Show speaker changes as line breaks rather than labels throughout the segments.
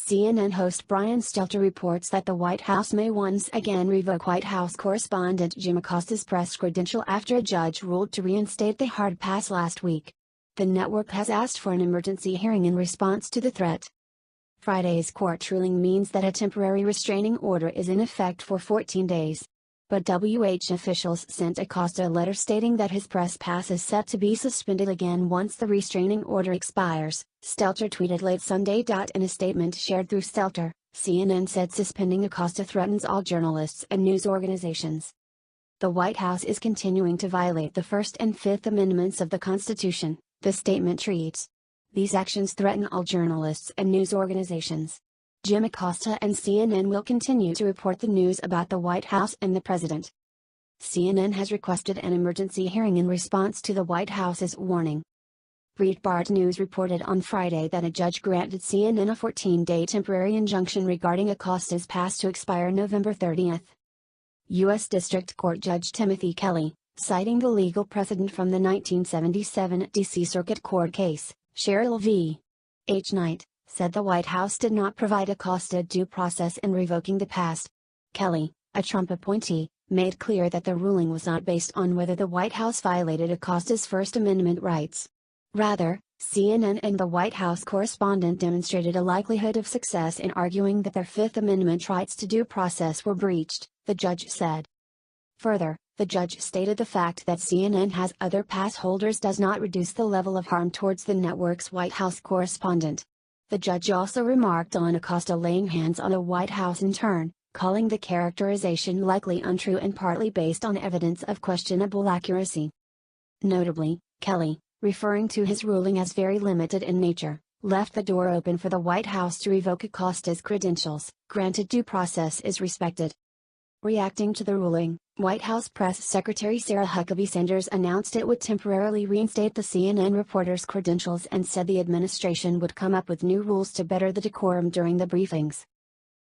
CNN host Brian Stelter reports that the White House may once again revoke White House correspondent Jim Acosta's press credential after a judge ruled to reinstate the hard pass last week. The network has asked for an emergency hearing in response to the threat. Friday's court ruling means that a temporary restraining order is in effect for 14 days. But WH officials sent Acosta a letter stating that his press pass is set to be suspended again once the restraining order expires, Stelter tweeted late Sunday. In a statement shared through Stelter, CNN said suspending Acosta threatens all journalists and news organizations. The White House is continuing to violate the First and Fifth Amendments of the Constitution, the statement reads. These actions threaten all journalists and news organizations. Jim Acosta and CNN will continue to report the news about the White House and the president. CNN has requested an emergency hearing in response to the White House's warning. Breitbart News reported on Friday that a judge granted CNN a 14-day temporary injunction regarding Acosta's pass to expire November 30. U.S. District Court Judge Timothy Kelly, citing the legal precedent from the 1977 D.C. Circuit Court case, Cheryl v. H. Knight, said the White House did not provide Acosta due process in revoking the pass. Kelly, a Trump appointee, made clear that the ruling was not based on whether the White House violated Acosta's First Amendment rights. Rather, CNN and the White House correspondent demonstrated a likelihood of success in arguing that their Fifth Amendment rights to due process were breached, the judge said. Further, the judge stated the fact that CNN has other pass holders does not reduce the level of harm towards the network's White House correspondent. The judge also remarked on Acosta laying hands on the White House in turn, calling the characterization likely untrue and partly based on evidence of questionable accuracy. Notably, Kelly, referring to his ruling as very limited in nature, left the door open for the White House to revoke Acosta's credentials, granted due process is respected. Reacting to the ruling, White House Press Secretary Sarah Huckabee Sanders announced it would temporarily reinstate the CNN reporter's credentials and said the administration would come up with new rules to better the decorum during the briefings.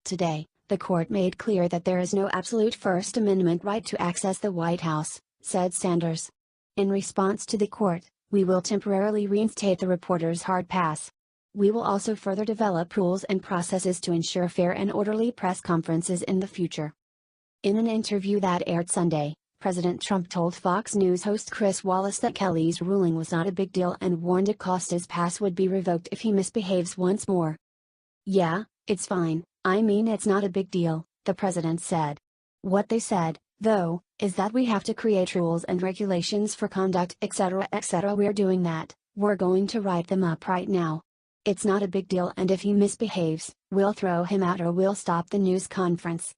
Today, the court made clear that there is no absolute First Amendment right to access the White House, said Sanders. In response to the court, we will temporarily reinstate the reporter's hard pass. We will also further develop rules and processes to ensure fair and orderly press conferences in the future. In an interview that aired Sunday, President Trump told Fox News host Chris Wallace that Kelly's ruling was not a big deal and warned Acosta's pass would be revoked if he misbehaves once more. Yeah, it's fine, I mean it's not a big deal, the president said. What they said, though, is that we have to create rules and regulations for conduct etc. We're doing that, we're going to write them up right now. It's not a big deal and if he misbehaves, we'll throw him out or we'll stop the news conference.